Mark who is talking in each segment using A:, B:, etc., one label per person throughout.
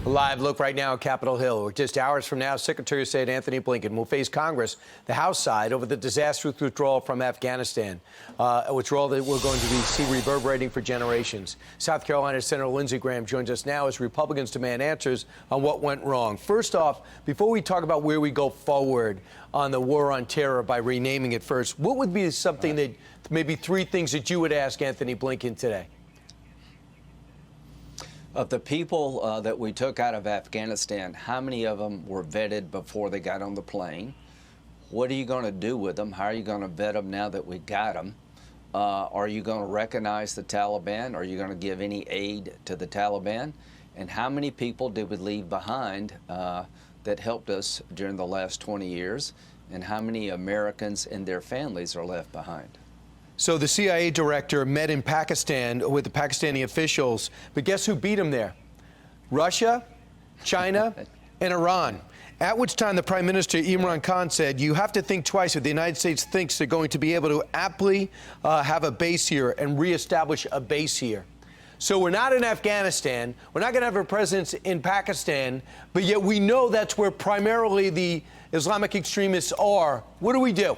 A: A live look right now at Capitol Hill. Just hours from now, Secretary of State Anthony Blinken will face Congress, the House side, over the disastrous withdrawal from Afghanistan, a withdrawal that we're going to see reverberating for generations. South Carolina Senator Lindsey Graham joins us now as Republicans demand answers on what went wrong. First off, before we talk about where we go forward on the war on terror by renaming it first, what would be something that, maybe three things that you would ask Anthony Blinken today?
B: Of the people that we took out of Afghanistan, how many of them were vetted before they got on the plane? What are you going to do with them? How are you going to vet them now that we got them? Are you going to recognize the Taliban? Are you going to give any aid to the Taliban? And how many people did we leave behind that helped us during the last 20 years? And how many Americans and their families are left behind?
A: So the CIA director met in Pakistan with the Pakistani officials, but guess who beat him there? Russia, China, and Iran. At which time the Prime Minister, Imran Khan, said, you have to think twice if the United States thinks they're going to be able to aptly have a base here and reestablish a base here. So we're not in Afghanistan, we're not going to have a presence in Pakistan, but yet we know that's where primarily the Islamic extremists are. What do we do?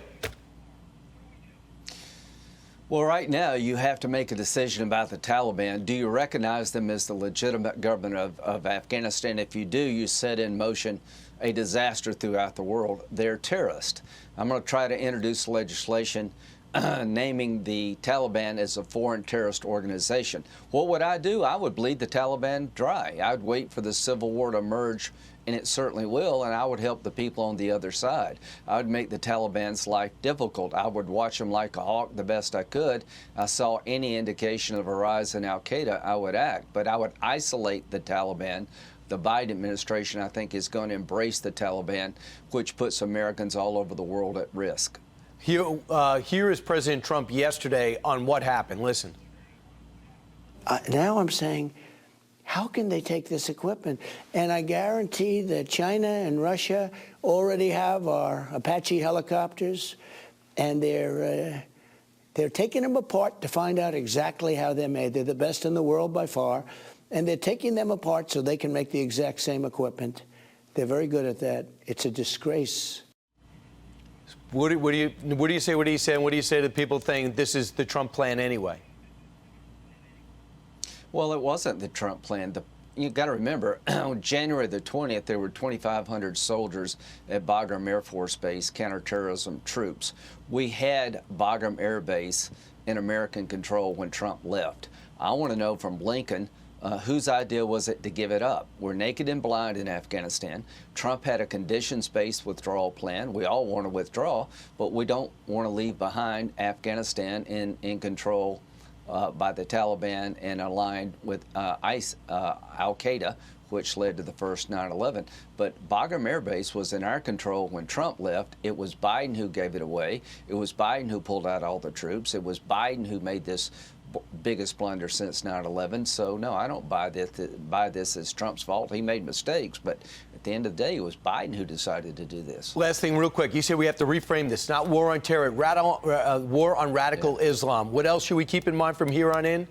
B: Well, right now, you have to make a decision about the Taliban. Do you recognize them as the legitimate government of Afghanistan? If you do, you set in motion a disaster throughout the world. They're terrorists. I'm going to try to introduce legislation naming the Taliban as a foreign terrorist organization. What would I do? I would bleed the Taliban dry. I'd wait for the civil war to emerge, and it certainly will, and I would help the people on the other side. I would make the Taliban's life difficult. I would watch them like a hawk the best I could. I saw any indication of a rise in al-Qaeda, I would act, but I would isolate the Taliban. The Biden administration, I think, is going to embrace the Taliban, which puts Americans all over the world at risk.
A: Here is President Trump yesterday on what happened. Listen.
C: Now I'm saying, how can they take this equipment? And I guarantee that China and Russia already have our Apache helicopters, and they're taking them apart to find out exactly how they're made. They're the best in the world by far, and they're taking them apart so they can make the exact same equipment. They're very good at that. It's a disgrace.
A: What do you say? What do you say? And what do you say to people saying this is the Trump plan anyway?
B: Well, it wasn't the Trump plan. You've got to remember, on January the 20th, there were 2,500 soldiers at Bagram Air Force Base, counterterrorism troops. We had Bagram Air Base in American control when Trump left. I want to know from Blinken, whose idea was it to give it up? We're naked and blind in Afghanistan. Trump had a conditions-based withdrawal plan. We all want to withdraw, but we don't want to leave behind Afghanistan in control by the Taliban and aligned with al-Qaeda, which led to the first 9/11. But Bagram Air Base was in our control when Trump left. It was Biden who gave it away. It was Biden who pulled out all the troops. It was Biden who made this biggest blunder since 9/11. So no, I don't buy this as Trump's fault. He made mistakes, but at the end of the day, it was Biden who decided to do this.
A: Last thing, real quick, you said we have to reframe this. Not war on terror, war on radical Islam. What else should we keep in mind from here on in?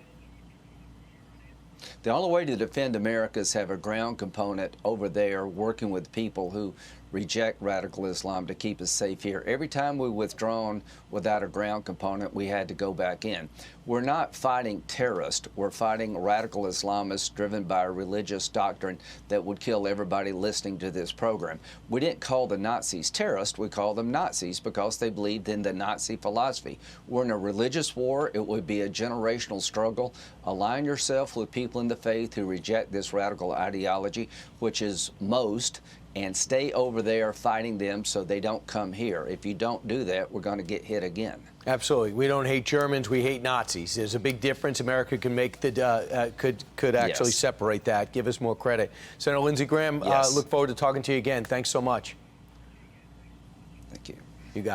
B: The only way to defend America is have a ground component over there working with people who reject radical Islam to keep us safe here. Every time we withdrawn without a ground component, we had to go back in. We're not fighting terrorists. We're fighting radical Islamists driven by a religious doctrine that would kill everybody listening to this program. We didn't call the Nazis terrorists. We call them Nazis because they believed in the Nazi philosophy. We're in a religious war. It would be a generational struggle. Align yourself with people in the faith who reject this radical ideology, which is most, and stay over there fighting them so they don't come here. If you don't do that, we're going to get hit again.
A: Absolutely. We don't hate Germans, we hate Nazis. There's a big difference. America can make the could actually separate that. Give us more credit. Senator Lindsey Graham, look forward to talking to you again. Thanks so much.
B: Thank you.
A: You got it.